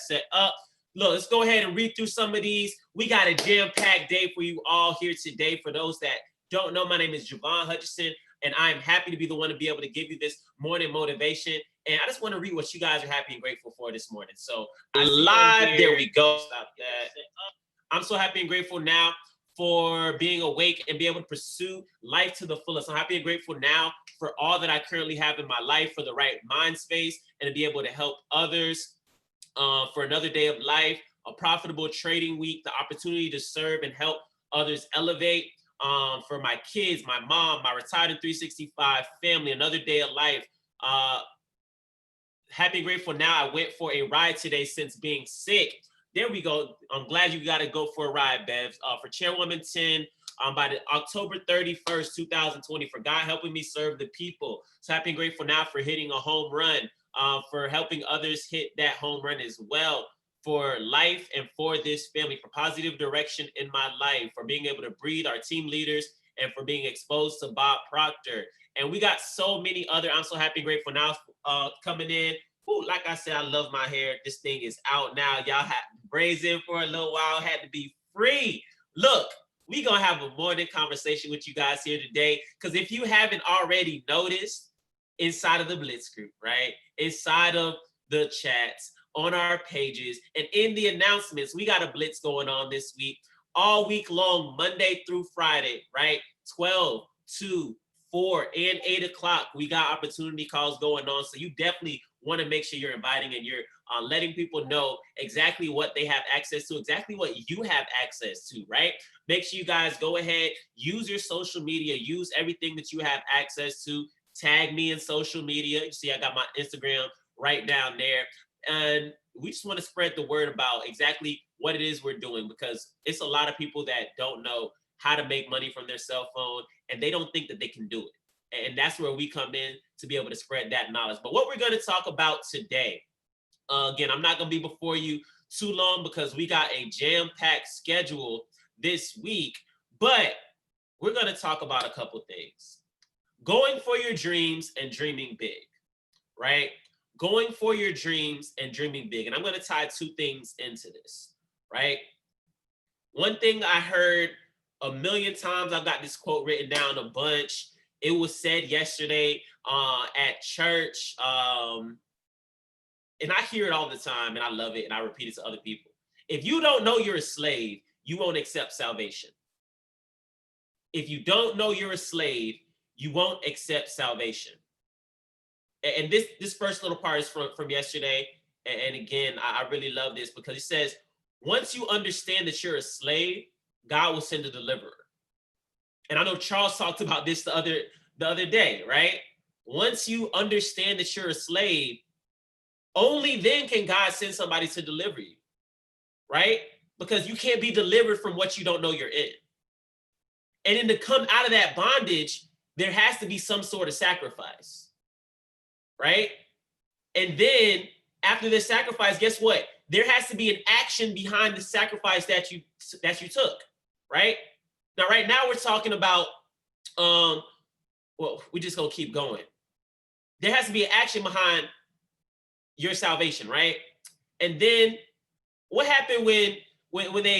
set up. Look, let's go ahead and read through some of these. We got a jam-packed day for you all here today. For those that don't know, my name is Javon Hutchison, and I'm happy to be the one to be able to give you this morning motivation. And I just want to read what you guys are happy and grateful for this morning. So there we go. Stop that. I'm so happy and grateful now for being awake and be able to pursue life to the fullest. I'm happy and grateful now for all that I currently have in my life, for the right mind space, and to be able to help others, for another day of life, a profitable trading week, the opportunity to serve and help others elevate, for my kids, my mom, my RetiredIn365 family, another day of life. Happy and grateful now I went for a ride today since being sick. There we go. I'm glad you got to go for a ride, Bev. For Chairwoman 10, by the October 31st, 2020, for God helping me serve the people. So happy and grateful now for hitting a home run, for helping others hit that home run as well, for life and for this family, for positive direction in my life, for being able to breathe, our team leaders, and for being exposed to Bob Proctor. And we got so many other, I'm so happy and grateful now coming in. Ooh, like I said, I love my hair. This thing is out now. Y'all had braids in for a little while, had to be free. Look, we gonna have a morning conversation with you guys here today. Because if you haven't already noticed, inside of the Blitz group, right? Inside of the chats, on our pages, and in the announcements, we got a Blitz going on this week, all week long, Monday through Friday, right? 12, 2, 4, and 8 o'clock. We got opportunity calls going on. So you definitely want to make sure you're inviting and you're letting people know exactly what they have access to, exactly what you have access to, right? Make sure you guys go ahead, use your social media, use everything that you have access to. Tag me in social media. You see, I got my Instagram right down there. And we just want to spread the word about exactly what it is we're doing, because it's a lot of people that don't know how to make money from their cell phone, and they don't think that they can do it. And that's where we come in to be able to spread that knowledge. But what we're going to talk about today, again, I'm not going to be before you too long because we got a jam-packed schedule this week, but we're going to talk about a couple things. Going for your dreams and dreaming big, right? Going for your dreams and dreaming big. And I'm going to tie two things into this, right? One thing I heard a million times, I've got this quote written down a bunch. It was said yesterday at church, and I hear it all the time, and I love it, and I repeat it to other people. If you don't know you're a slave, you won't accept salvation. If you don't know you're a slave, you won't accept salvation. And this first little part is from yesterday. And again, I really love this because it says, once you understand that you're a slave, God will send a deliverer. And I know Charles talked about this the other day, right? Once you understand that you're a slave, only then can God send somebody to deliver you, right? Because you can't be delivered from what you don't know you're in. And then to come out of that bondage, there has to be some sort of sacrifice, right? And then after this sacrifice, guess what? There has to be an action behind the sacrifice that you took, right? Now, right now we're talking about, well, we're just gonna keep going. There has to be an action behind your salvation, right? And then what happened when they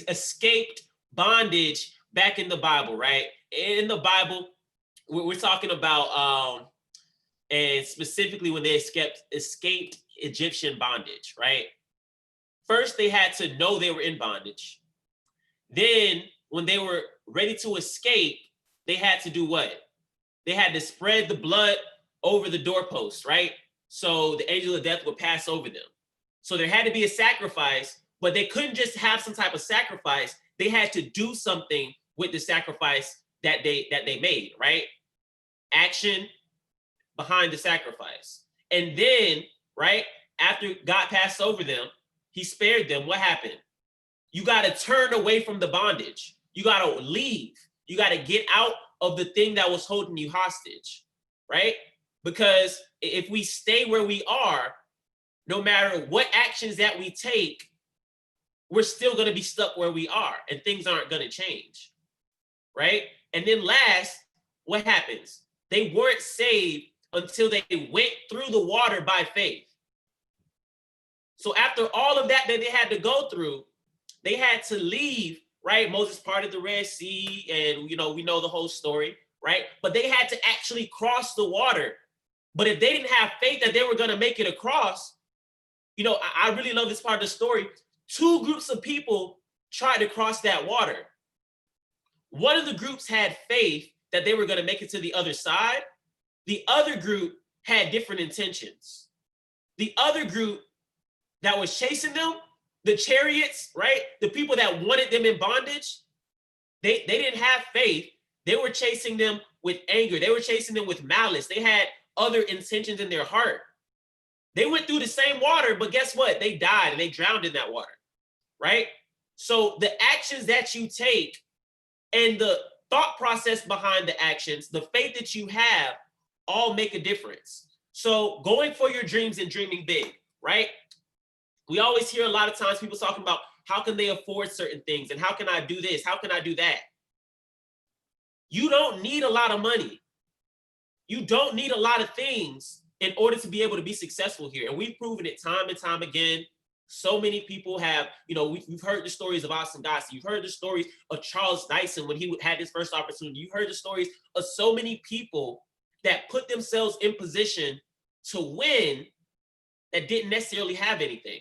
escaped bondage back in the Bible, right? In the Bible, we're talking about, and specifically when they escaped Egyptian bondage, right? First, they had to know they were in bondage. Then, when they were ready to escape, they had to do what? They had to spread the blood over the doorpost, right? So the angel of death would pass over them. So there had to be a sacrifice, but they couldn't just have some type of sacrifice. They had to do something with the sacrifice that they made, right? Action behind the sacrifice. And then, right, after God passed over them, he spared them. What happened? You got to turn away from the bondage. You got to leave. You got to get out of the thing that was holding you hostage, right? Because if we stay where we are, no matter what actions that we take, we're still going to be stuck where we are and things aren't going to change, right? And then last, what happens? They weren't saved until they went through the water by faith. So after all of that they had to go through, they had to leave, right? Moses parted the Red Sea, and we know the whole story, right? But they had to actually cross the water. But if they didn't have faith that they were going to make it across, I really love this part of the story. Two groups of people tried to cross that water. One of the groups had faith that they were going to make it to the other side. The other group had different intentions. The other group that was chasing them, the chariots, right? The people that wanted them in bondage, they didn't have faith. They were chasing them with anger. They were chasing them with malice. They had other intentions in their heart. They went through the same water, but guess what? They died and they drowned in that water, right? So the actions that you take and the thought process behind the actions, the faith that you have, all make a difference. So going for your dreams and dreaming big, right? We always hear a lot of times people talking about how can they afford certain things and how can I do this? How can I do that? You don't need a lot of money. You don't need a lot of things in order to be able to be successful here. And we've proven it time and time again. So many people have, we've heard the stories of Austin Dotson. You've heard the stories of Charles Dyson when he had his first opportunity. You heard the stories of so many people that put themselves in position to win that didn't necessarily have anything,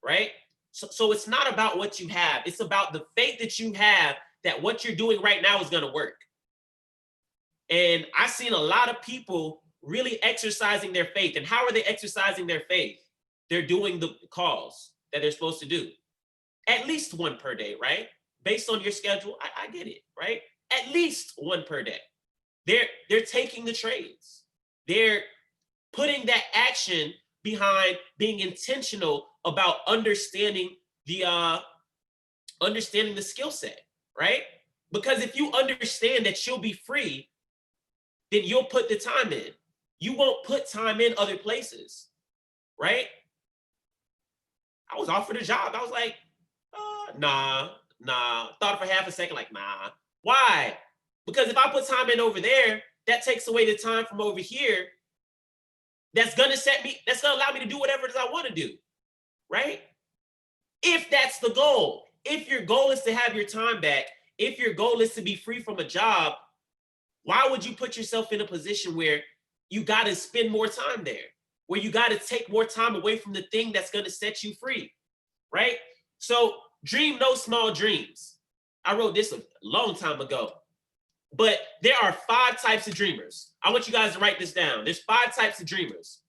right? So it's not about what you have. It's about the faith that you have that what you're doing right now is going to work. And I've seen a lot of people really exercising their faith. And how are they exercising their faith? They're doing the calls that they're supposed to do. At least one per day, right? Based on your schedule, I get it, right? At least one per day. They're taking the trades. They're putting that action behind being intentional about understanding the skill set, right? Because if you understand that you'll be free, then you'll put the time in. You won't put time in other places, right? I was offered a job. I was like, nah. Thought for half a second, like, nah. Why? Because if I put time in over there, that takes away the time from over here. That's gonna allow me to do whatever it is I want to do, right? If that's the goal. If your goal is to have your time back, if your goal is to be free from a job, why would you put yourself in a position where you got to spend more time there, where you got to take more time away from the thing that's going to set you free, right? So dream no small dreams. I wrote this a long time ago, but there are 5 types of dreamers. I want you guys to write this down. There's 5 types of dreamers.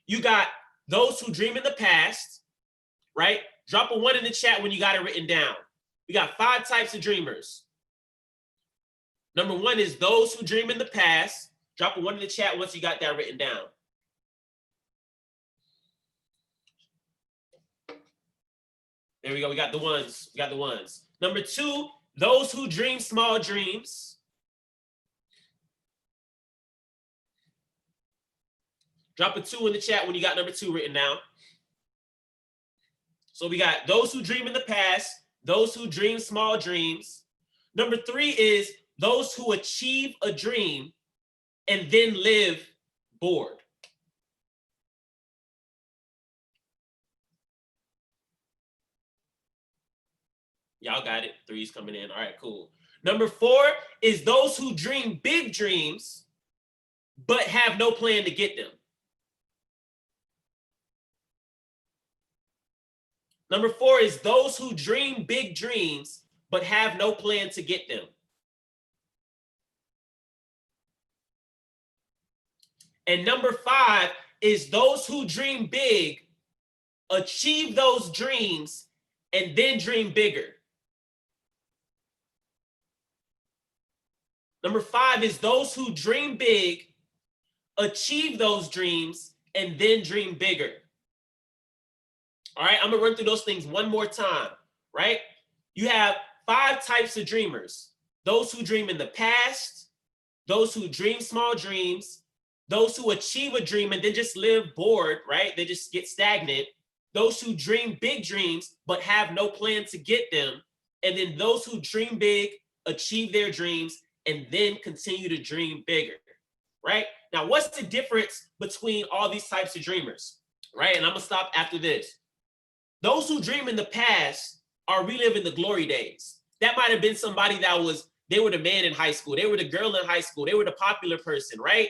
You got those who dream in the past, right? Drop a 1 in the chat when you got it written down. We got 5 types of dreamers. Number 1 is those who dream in the past. Drop a 1 in the chat once you got that written down. There we go. We got the ones. Number 2, those who dream small dreams. Drop a 2 in the chat when you got number 2 written down. So we got those who dream in the past, those who dream small dreams. Number 3 is those who achieve a dream and then live bored. Y'all got it. 3's coming in. All right, cool. Number 4 is those who dream big dreams, but have no plan to get them. Number 4 is those who dream big dreams, but have no plan to get them. And number 5 is those who dream big, achieve those dreams, and then dream bigger. Number 5 is those who dream big, achieve those dreams, and then dream bigger. All right, I'm gonna run through those things one more time, right? You have 5 types of dreamers. Those who dream in the past, those who dream small dreams, those who achieve a dream and then just live bored, right? They just get stagnant. Those who dream big dreams but have no plan to get them. And then those who dream big, achieve their dreams, and then continue to dream bigger, right? Now, what's the difference between all these types of dreamers, right? And I'm gonna stop after this. Those who dream in the past are reliving the glory days. That might have been somebody they were the man in high school. They were the girl in high school. They were the popular person, right?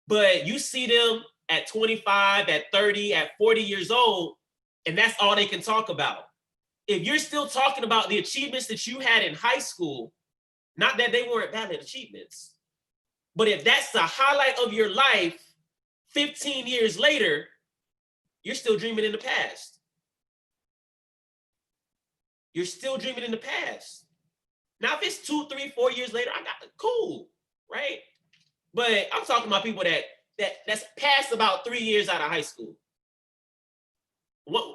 But you see them at 25, at 30, at 40 years old, and that's all they can talk about. If you're still talking about the achievements that you had in high school, not that they weren't valid achievements, but if that's the highlight of your life 15 years later, you're still dreaming in the past. You're still dreaming in the past. Now, if it's 2, 3, 4 years later, I got it, cool, right? But I'm talking about people that's past about 3 years out of high school.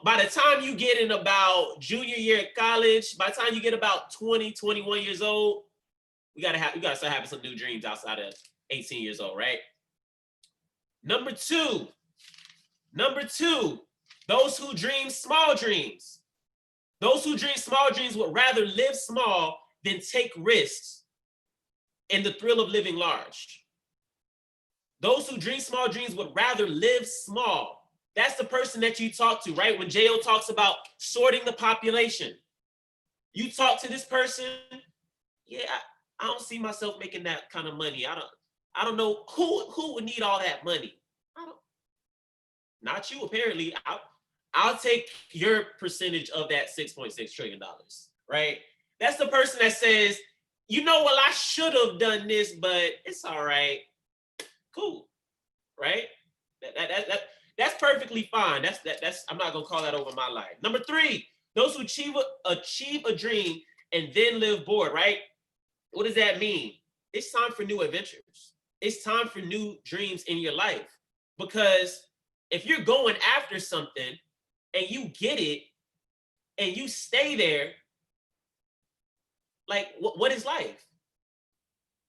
By the time you get in about junior year at college, by the time you get about 20, 21 years old, we gotta start having some new dreams outside of 18 years old, right? Number two, those who dream small dreams. Those who dream small dreams would rather live small than take risks in the thrill of living large. Those who dream small dreams would rather live small. That's the person that you talk to, right? When J.O. talks about sorting the population, you talk to this person, yeah, I don't see myself making that kind of money. I don't know who would need all that money. Not you, apparently. I'll take your percentage of that $6.6 trillion, right? That's the person that says, you know, well, I should have done this, but it's all right. Cool, right? That's perfectly fine. That's I'm not gonna call that over my life. Number three, those who achieve a dream and then live bored, right? What does that mean? It's time for new adventures. It's time for new dreams in your life. Because if you're going after something and you get it and you stay there, like what is life?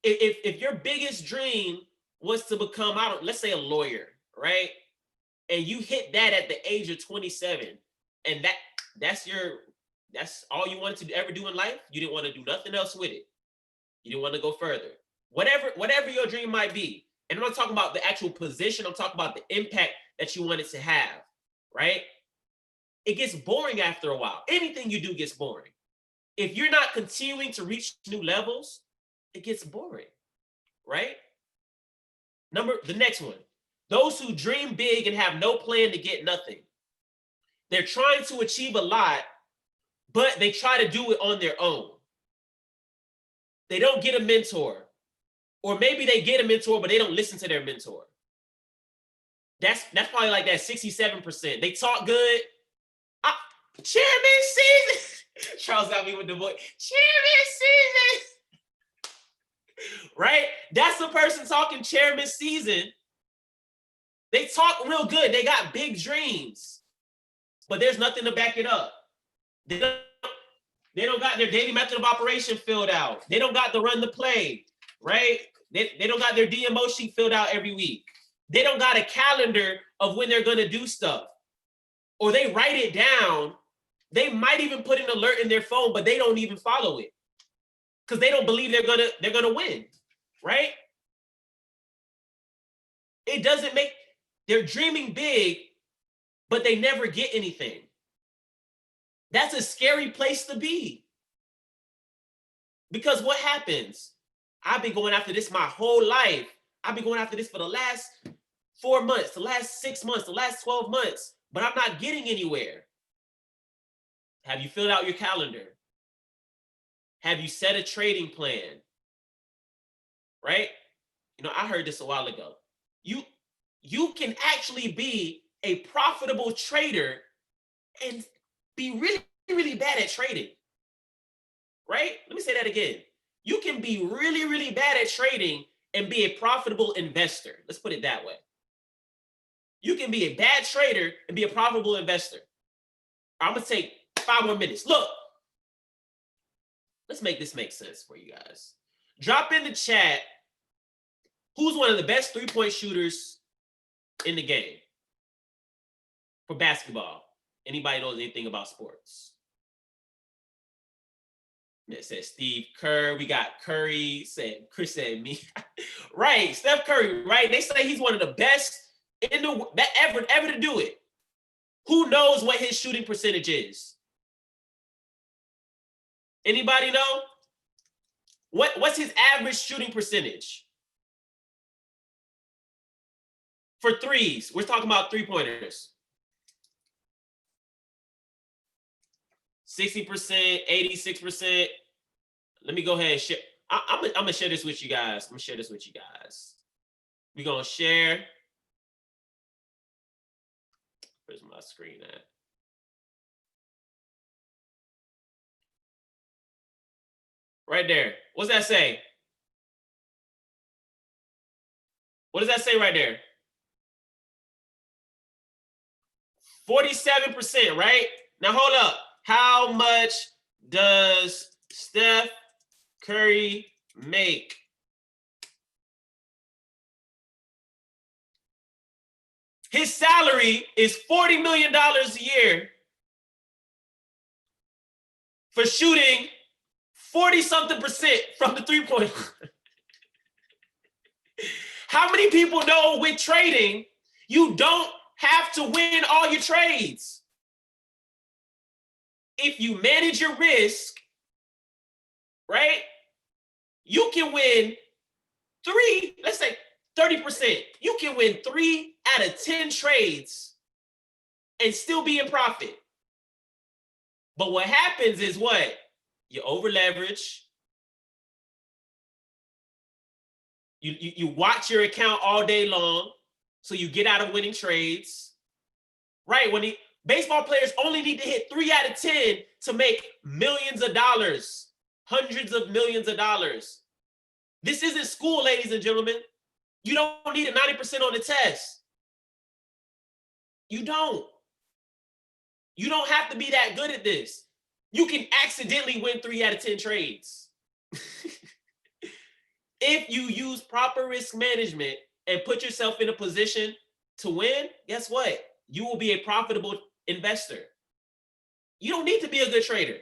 If your biggest dream was to become, let's say a lawyer, right? And you hit that at the age of 27, and that's all you wanted to ever do in life. You didn't want to do nothing else with it. You didn't want to go further. Whatever your dream might be. And I'm not talking about the actual position. I'm talking about the impact that you wanted to have, right? It gets boring after a while. Anything you do gets boring. If you're not continuing to reach new levels, it gets boring, right? The next one. Those who dream big and have no plan to get nothing. They're trying to achieve a lot, but they try to do it on their own. They don't get a mentor. Or maybe they get a mentor, but they don't listen to their mentor. That's probably like that 67%. They talk good. Chairman season. Charles got me with the voice. Chairman season. Right? That's the person talking chairman season. They talk real good. They got big dreams, but there's nothing to back it up. They don't got their daily method of operation filled out. They don't got the run the play, right? They don't got their DMO sheet filled out every week. They don't got a calendar of when they're going to do stuff. Or they write it down. They might even put an alert in their phone, but they don't even follow it because they don't believe they're gonna win, right? It doesn't make. They're dreaming big, but they never get anything. That's a scary place to be. Because what happens? I've been going after this my whole life. I've been going after this for the last 4 months, the last 6 months, the last 12 months, but I'm not getting anywhere. Have you filled out your calendar? Have you set a trading plan? Right? You know, I heard this a while ago. You can actually be a profitable trader and be really, really bad at trading. Right? Let me say that again. You can be really, really bad at trading and be a profitable investor. Let's put it that way. You can be a bad trader and be a profitable investor. I'm going to take 5 more minutes. Look, let's make this make sense for you guys. Drop in the chat who's one of the best three-point shooters in the game for basketball. Anybody knows anything about sports? It says Steve Kerr. We got Curry. Chris said me. Right, Steph Curry. Right, they say he's one of the best in the ever to do it. Who knows what his shooting percentage is? Anybody know? What's his average shooting percentage? For threes, we're talking about three-pointers. 60%, 86%. Let me go ahead and share. I'm gonna share this with you guys. We're gonna share. Where's my screen at? Right there. What's that say? What does that say right there? 47%, right? Now hold up. How much does Steph Curry make? His salary is $40 million a year for shooting 40-something% from the three-point line. How many people know with trading, you don't have to win all your trades? If you manage your risk, right, you can win let's say 30%. You can win 3 out of 10 trades and still be in profit. But what happens is what? You over leverage. You watch your account all day long, so you get out of winning trades. Right? When baseball players only need to hit 3 out of 10 to make millions of dollars, hundreds of millions of dollars. This isn't school, ladies and gentlemen. You don't need a 90% on the test. You don't. You don't have to be that good at this. You can accidentally win 3 out of 10 trades. If you use proper risk management and put yourself in a position to win, guess what? You will be a profitable investor. You don't need to be a good trader.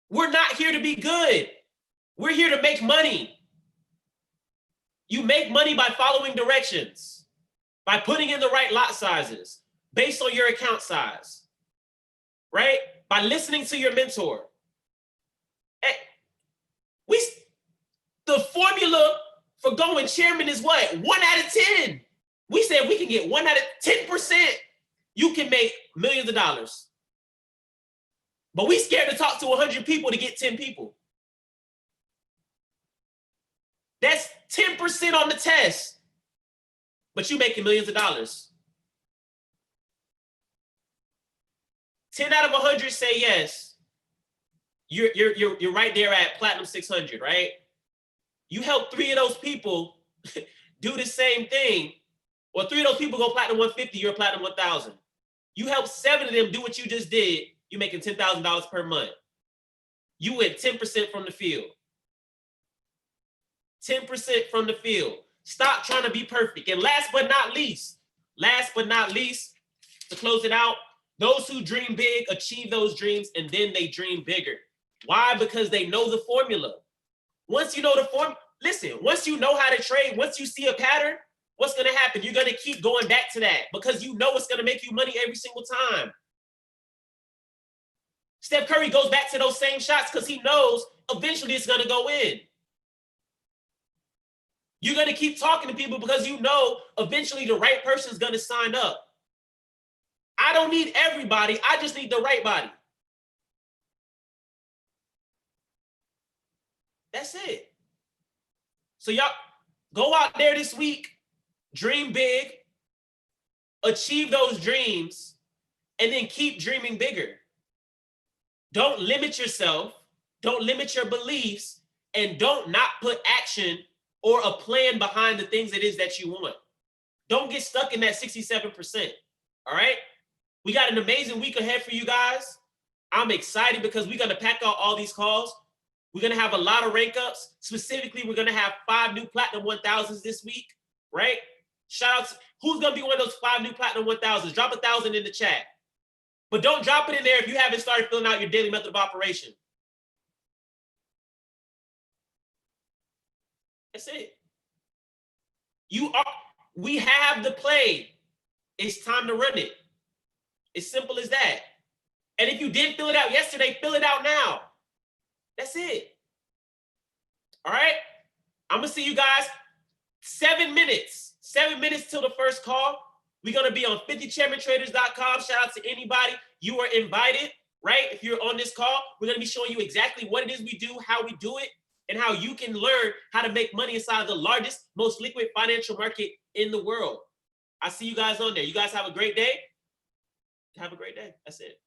We're not here to be good. We're here to make money. You make money by following directions, by putting in the right lot sizes based on your account size, right? By listening to your mentor. The formula for going chairman is what? 1 out of 10. We said we can get 1 out of 10%. You can make millions of dollars. But we scared to talk to 100 people to get 10 people. That's 10% on the test. But you making millions of dollars. 10 out of 100 say yes. You're right there at platinum 600, right? You help 3 of those people do the same thing, or 3 of those people go platinum 150, you're platinum 1000. You help 7 of them do what you just did, you're making $10,000 per month. You went 10% from the field. 10% from the field. Stop trying to be perfect. And last but not least, to close it out, those who dream big achieve those dreams, and then they dream bigger. Why? Because they know the formula. Once you know the form, listen, once you know how to trade, once you see a pattern, what's going to happen? You're going to keep going back to that because you know it's going to make you money every single time. Steph Curry goes back to those same shots because he knows eventually it's going to go in. You're going to keep talking to people because you know eventually the right person is going to sign up. I don't need everybody. I just need the right body. That's it. So y'all go out there this week, dream big, achieve those dreams, and then keep dreaming bigger. Don't limit yourself. Don't limit your beliefs, and don't not put action or a plan behind the things it is that you want. Don't get stuck in that 67%. All right? We got an amazing week ahead for you guys. I'm excited because we're going to pack out all these calls. We're going to have a lot of rank ups. Specifically, we're going to have 5 new Platinum 1000s this week, right? Shout out to who's going to be one of those 5 new Platinum 1000s. Drop 1,000 in the chat. But don't drop it in there if you haven't started filling out your daily method of operation. That's it. We have the play. It's time to run it. It's simple as that. And if you didn't fill it out yesterday, fill it out now. That's it. All right? I'm going to see you guys 7 minutes. 7 minutes till the first call. We're going to be on 50chairmantraders.com. Shout out to anybody. You are invited, right? If you're on this call, we're going to be showing you exactly what it is we do, how we do it, and how you can learn how to make money inside of the largest, most liquid financial market in the world. I see you guys on there. You guys have a great day. Have a great day. That's it.